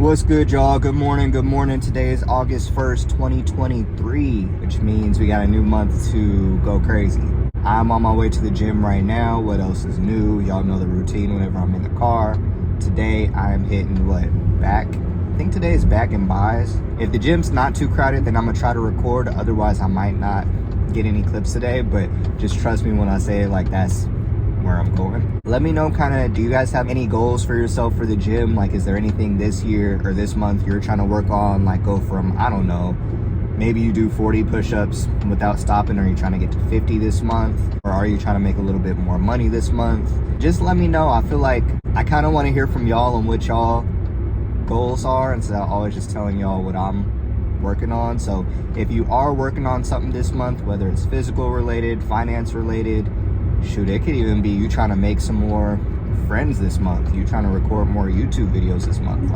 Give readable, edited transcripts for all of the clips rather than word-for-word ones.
What's good, y'all? Good morning. Today is August 1st, 2023, which means we got a new month to go crazy. I'm on my way to the gym right now. What else is new? Y'all know the routine whenever I'm in the car. Today I am hitting back? I think today is back and buys. If the gym's not too crowded, then I'm gonna try to record. Otherwise, I might not get any clips today, but just trust me when I say that's where I'm going. Let me know do you guys have any goals for yourself for the gym? Is there anything this year or this month you're trying to work on? Go from, I don't know, maybe you do 40 push-ups without stopping. Are you trying to get to 50 this month? Or are you trying to make a little bit more money this month? Just let me know. I feel like I kind of want to hear from y'all on what y'all goals are instead of always just telling y'all what I'm working on. So if you are working on something this month, whether it's physical related, finance related, shoot, it could even be you trying to make some more friends this month, you trying to record more YouTube videos this month,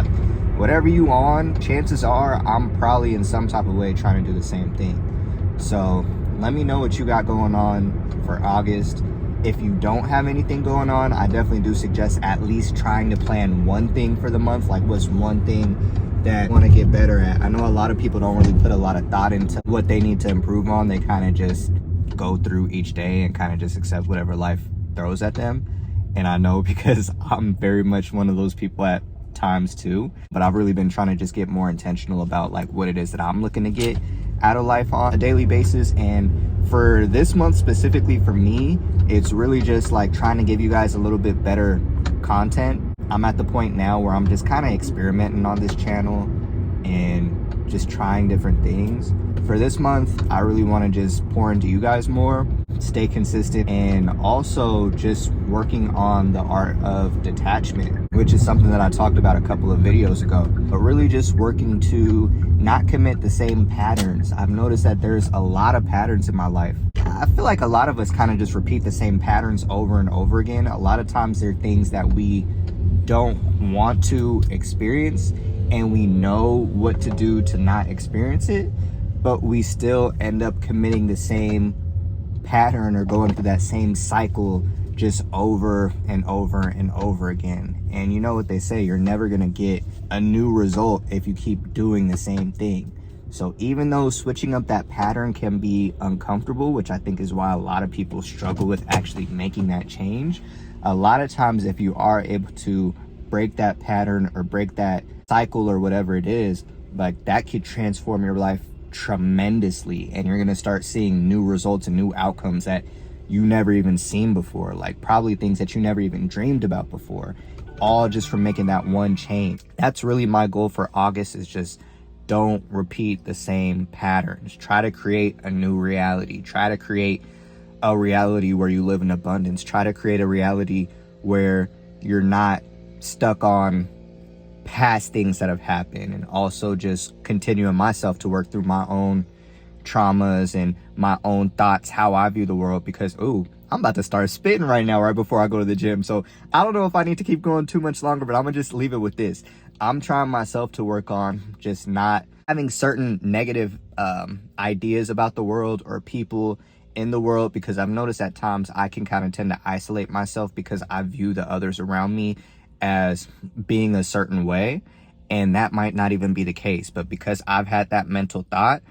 whatever you on, chances are I'm probably in some type of way trying to do the same thing. So let me know what you got going on for August. If you don't have anything going on, I definitely do suggest at least trying to plan one thing for the month. What's one thing that you want to get better at? I know a lot of people don't really put a lot of thought into what they need to improve on. They kind of just go through each day and kind of just accept whatever life throws at them. And I know because I'm very much one of those people at times too, but I've really been trying to just get more intentional about what it is that I'm looking to get out of life on a daily basis. And for this month specifically for me, it's really just trying to give you guys a little bit better content. I'm at the point now where I'm just kind of experimenting on this channel and just trying different things. For this month, I really want to just pour into you guys more, stay consistent, and also just working on the art of detachment, which is something that I talked about a couple of videos ago, but really just working to not commit the same patterns. I've noticed that there's a lot of patterns in my life. I feel like a lot of us kind of just repeat the same patterns over and over again. A lot of times they're things that we don't want to experience, and we know what to do to not experience it, but we still end up committing the same pattern or going through that same cycle just over and over and over again. And you know what they say, you're never gonna get a new result if you keep doing the same thing. So even though switching up that pattern can be uncomfortable, which I think is why a lot of people struggle with actually making that change, a lot of times if you are able to break that pattern or break that cycle or whatever it is, that could transform your life tremendously, and you're gonna start seeing new results and new outcomes that you never even seen before, probably things that you never even dreamed about before, all just from making that one change. That's really my goal for August, is just don't repeat the same patterns. Try to create a new reality. Try to create a reality where you live in abundance. Try to create a reality where you're not stuck on past things that have happened, and also just continuing myself to work through my own traumas and my own thoughts, how I view the world, because I'm about to start spitting right now right before I go to the gym. So I don't know if I need to keep going too much longer, but I'm gonna just leave it with this. I'm trying myself to work on just not having certain negative ideas about the world or people in the world, because I've noticed at times I can kind of tend to isolate myself because I view the others around me as being a certain way, and that might not even be the case. But because I've had that mental thought,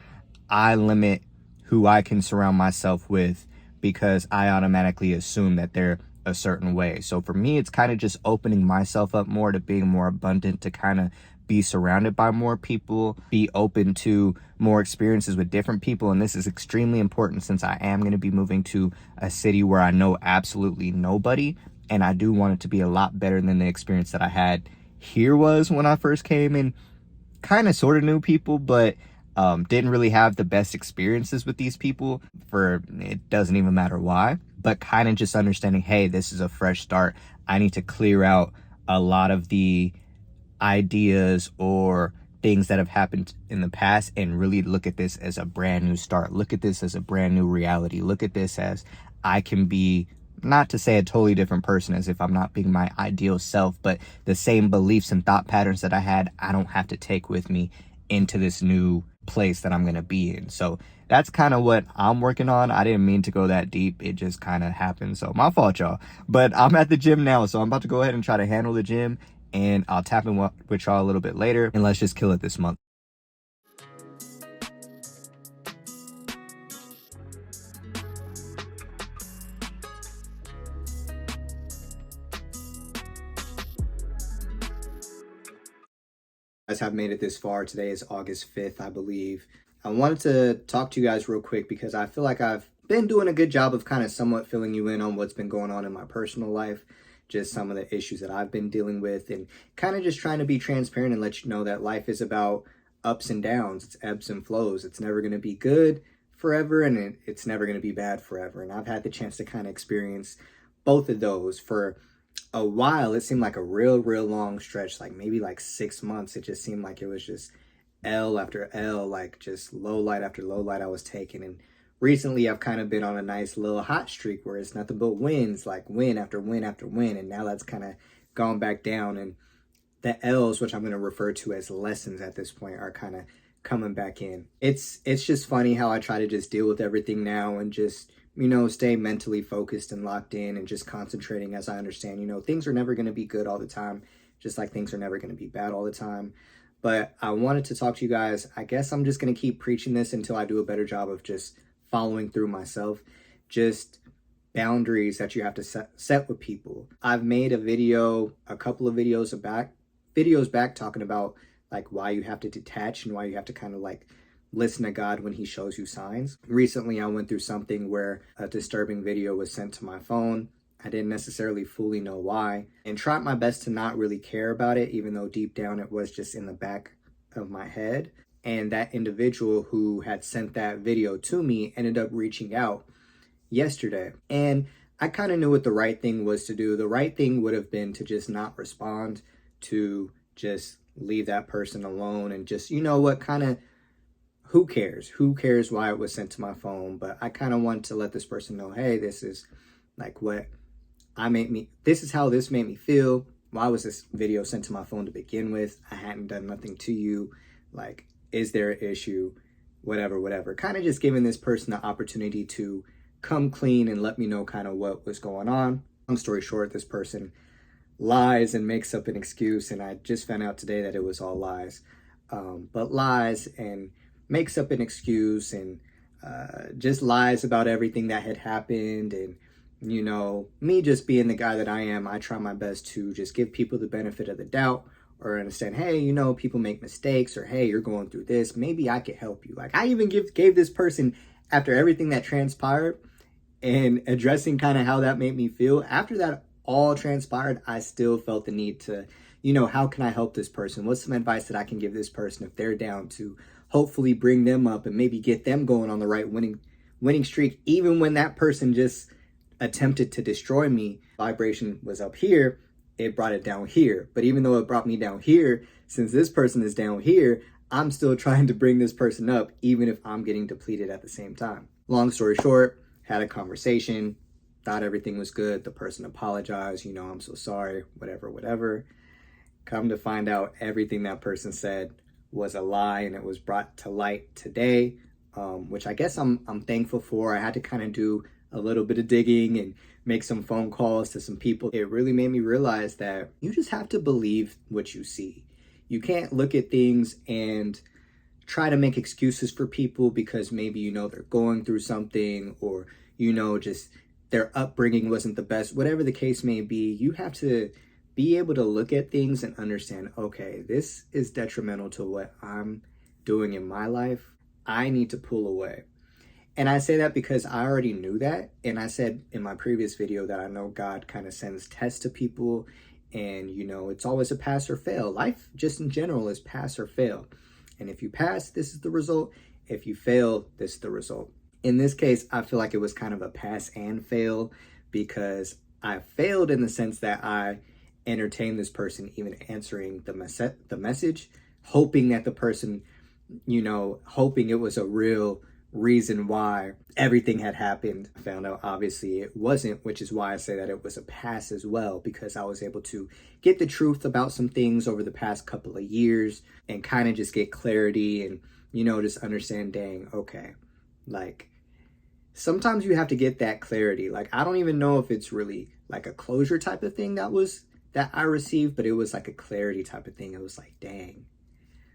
I limit who I can surround myself with because I automatically assume that they're a certain way. So for me, it's kind of just opening myself up more to being more abundant, to kind of be surrounded by more people, be open to more experiences with different people. And this is extremely important since I am going to be moving to a city where I know absolutely nobody. And I do want it to be a lot better than the experience that I had here was when I first came, and kind of sort of knew people, but didn't really have the best experiences with these people, for it doesn't even matter why, but kind of just understanding, hey, this is a fresh start. I need to clear out a lot of the ideas or things that have happened in the past and really look at this as a brand new start. Look at this as a brand new reality. Look at this as I can be, not to say a totally different person as if I'm not being my ideal self, but the same beliefs and thought patterns that I had, I don't have to take with me into this new place that I'm going to be in. So that's kind of what I'm working on. I didn't mean to go that deep. It just kind of happened. So my fault, y'all. But I'm at the gym now, so I'm about to go ahead and try to handle the gym and I'll tap in with y'all a little bit later, and let's just kill it this month. Guys have made it this far. Today is August 5th, I believe. I wanted to talk to you guys real quick because I feel like I've been doing a good job of kind of somewhat filling you in on what's been going on in my personal life, just some of the issues that I've been dealing with, and kind of just trying to be transparent and let you know that life is about ups and downs. It's ebbs and flows. It's never going to be good forever, and it's never going to be bad forever. And I've had the chance to kind of experience both of those for a while. It seemed like a real long stretch, like maybe like 6 months. It just seemed like it was just L after L, like just low light after low light I was taking. And recently I've kind of been on a nice little hot streak where it's nothing but wins, like win after win after win. And now that's kind of gone back down, and the L's, which I'm going to refer to as lessons at this point, are kind of coming back in. It's just funny how I try to just deal with everything now and just, you know, stay mentally focused and locked in and just concentrating, as I understand, you know, things are never going to be good all the time, just like things are never going to be bad all the time. But I wanted to talk to you guys. I guess I'm just going to keep preaching this until I do a better job of just following through myself. Just boundaries that you have to set with people. I've made a video, a couple of videos back talking about like why you have to detach and why you have to kind of like listen to God when he shows you signs. Recently, I went through something where a disturbing video was sent to my phone. I didn't necessarily fully know why, and tried my best to not really care about it, even though deep down it was just in the back of my head. And that individual who had sent that video to me ended up reaching out yesterday. And I kind of knew what the right thing was to do. The right thing would have been to just not respond, to just leave that person alone and just, you know what, kind of, who cares? Who cares why it was sent to my phone? But I kind of wanted to let this person know, hey, this is like this is how this made me feel. Why was this video sent to my phone to begin with? I hadn't done nothing to you. Like, is there an issue? Whatever. Kind of just giving this person the opportunity to come clean and let me know kind of what was going on. Long story short, this person lies and makes up an excuse, and I just found out today that it was all lies. But lies and makes up an excuse and just lies about everything that had happened. And, you know, me just being the guy that I am, I try my best to just give people the benefit of the doubt, or understand, hey, you know, people make mistakes, or hey, you're going through this, maybe I could help you. Like, I even gave this person, after everything that transpired and addressing kind of how that made me feel, after that all transpired, I still felt the need to, you know, how can I help this person? What's some advice that I can give this person if they're down, to hopefully bring them up and maybe get them going on the right winning streak, even when that person just attempted to destroy me. Vibration was up here, it brought it down here. But even though it brought me down here, since this person is down here, I'm still trying to bring this person up, even if I'm getting depleted at the same time. Long story short, had a conversation, thought everything was good. The person apologized, you know, I'm so sorry, whatever. Come to find out, everything that person said was a lie, and it was brought to light today, which I guess I'm thankful for. I had to kind of do a little bit of digging and make some phone calls to some people. It really made me realize that you just have to believe what you see. You can't look at things and try to make excuses for people because maybe, you know, they're going through something, or, you know, just their upbringing wasn't the best. Whatever the case may be, you have to be able to look at things and understand, okay, this is detrimental to what I'm doing in my life. I need to pull away. And I say that because I already knew that. And I said in my previous video that I know God kind of sends tests to people, and, you know, it's always a pass or fail. Life just in general is pass or fail. And if you pass, this is the result. If you fail, this is the result. In this case, I feel like it was kind of a pass and fail, because I failed in the sense that I entertained this person even answering the message, hoping that the person, you know, hoping it was a real reason why everything had happened. I found out obviously it wasn't, which is why I say that it was a pass as well, because I was able to get the truth about some things over the past couple of years and kind of just get clarity and, you know, just understand, dang, okay, like sometimes you have to get that clarity. Like, I don't even know if it's really like a closure type of thing that was that I received, but it was like a clarity type of thing. It was like, dang.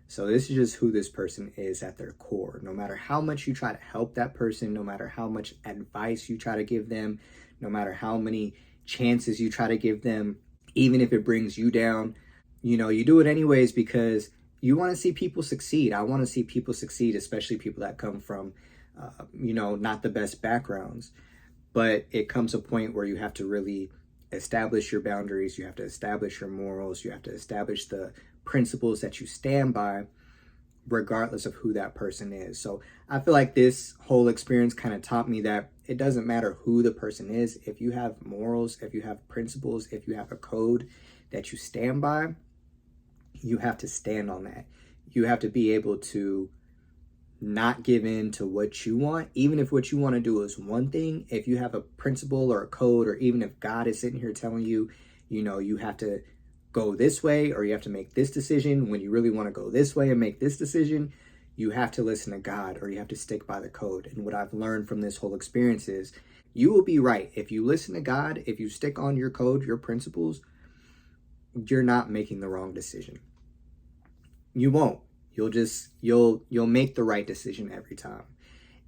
So this is just who this person is at their core. No matter how much you try to help that person, no matter how much advice you try to give them, no matter how many chances you try to give them, even if it brings you down, you know, you do it anyways because you want to see people succeed. I want to see people succeed, especially people that come from, you know, not the best backgrounds. But it comes a point where you have to really establish your boundaries. You have to establish your morals. You have to establish the principles that you stand by, regardless of who that person is. So I feel like this whole experience kind of taught me that it doesn't matter who the person is. If you have morals, if you have principles, if you have a code that you stand by, you have to stand on that. You have to be able to not give in to what you want, even if what you want to do is one thing. If you have a principle or a code, or even if God is sitting here telling you, you know, you have to go this way, or you have to make this decision when you really want to go this way and make this decision, you have to listen to God, or you have to stick by the code. And what I've learned from this whole experience is you will be right. If you listen to God, if you stick on your code, your principles, you're not making the wrong decision. You won't. You'll make the right decision every time.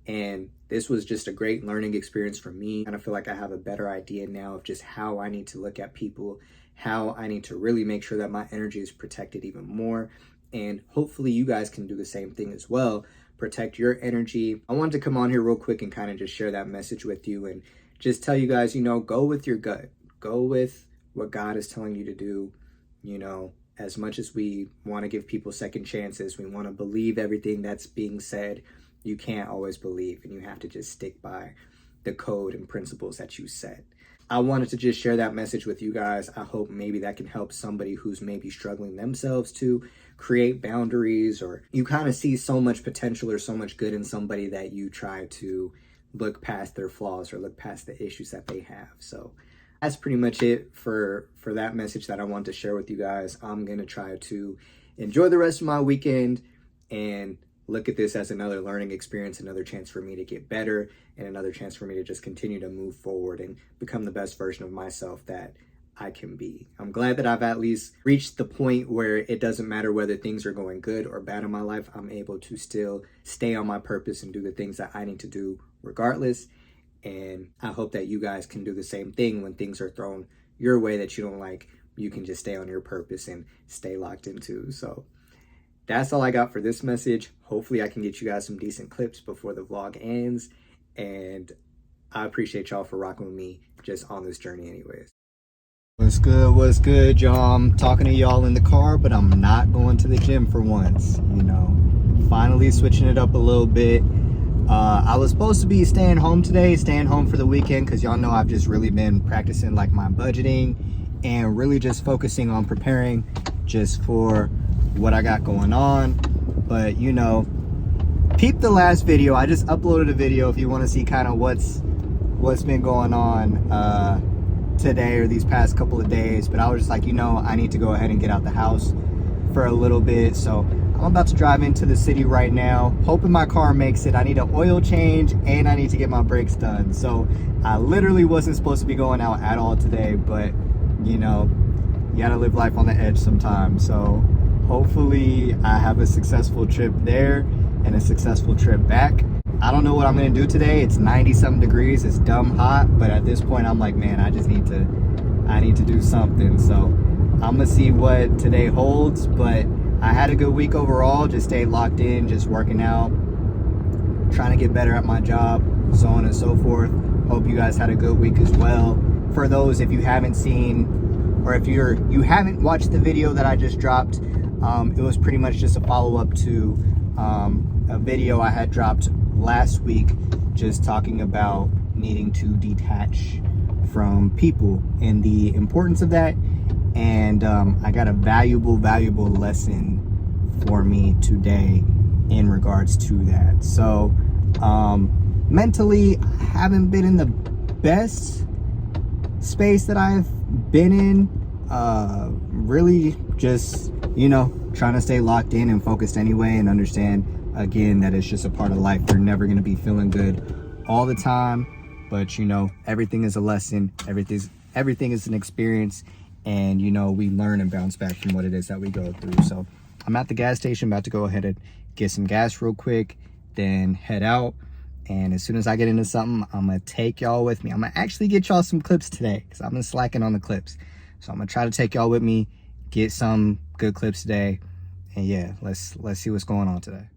And this was just a great learning experience for me. And I feel like I have a better idea now of just how I need to look at people, how I need to really make sure that my energy is protected even more. And hopefully you guys can do the same thing as well. Protect your energy. I wanted to come on here real quick and kind of just share that message with you and just tell you guys, you know, go with your gut. Go with what God is telling you to do. You know, as much as we want to give people second chances, we want to believe everything that's being said, you can't always believe, and you have to just stick by the code and principles that you set. I wanted to just share that message with you guys. I hope maybe that can help somebody who's maybe struggling themselves to create boundaries, or you kind of see so much potential or so much good in somebody that you try to look past their flaws or look past the issues that they have. So that's pretty much it for that message that I want to share with you guys. I'm going to try to enjoy the rest of my weekend and look at this as another learning experience, another chance for me to get better, and another chance for me to just continue to move forward and become the best version of myself that I can be. I'm glad that I've at least reached the point where it doesn't matter whether things are going good or bad in my life. I'm able to still stay on my purpose and do the things that I need to do regardless. And I hope that you guys can do the same thing when things are thrown your way that you don't like. You can just stay on your purpose and stay locked into. So that's all I got for this message. Hopefully I can get you guys some decent clips before the vlog ends. And I appreciate y'all for rocking with me just on this journey anyways. What's good, y'all? I'm talking to y'all in the car, but I'm not going to the gym for once. You know, finally switching it up a little bit. I was supposed to be staying home today, staying home for the weekend, because y'all know I've just really been practicing like my budgeting and really just focusing on preparing just for what I got going on. But you know, peep the last video. I just uploaded a video if you want to see kind of what's been going on today or these past couple of days. But I was just like, you know, I need to go ahead and get out the house for a little bit. So I'm about to drive into the city right now, hoping my car makes it. I need an oil change and I need to get my brakes done. So I literally wasn't supposed to be going out at all today, but you know, you gotta live life on the edge sometimes. So hopefully I have a successful trip there and a successful trip back. I don't know what I'm gonna do today. It's 90-something degrees, it's dumb hot, but at this point I'm like, man, I need to do something. So I'm gonna see what today holds, but I had a good week overall, just stayed locked in, just working out, trying to get better at my job, so on and so forth. Hope you guys had a good week as well. For those, if you haven't seen, or if you haven't watched the video that I just dropped, it was pretty much just a follow-up to a video I had dropped last week, just talking about needing to detach from people and the importance of that. And I got a valuable lesson for me today in regards to that. So mentally, I haven't been in the best space that I've been in. Really just, you know, trying to stay locked in and focused anyway, and understand again that it's just a part of life. You're never going to be feeling good all the time, but you know, everything is a lesson. Everything is an experience. and you know, we learn and bounce back from what it is that we go through. So I'm at the gas station, about to go ahead and get some gas real quick, then head out. And as soon as I get into something, I'm gonna take y'all with me. I'm gonna actually get y'all some clips today because I've been slacking on the clips. So I'm gonna try to take y'all with me, get some good clips today. And yeah, let's see what's going on today.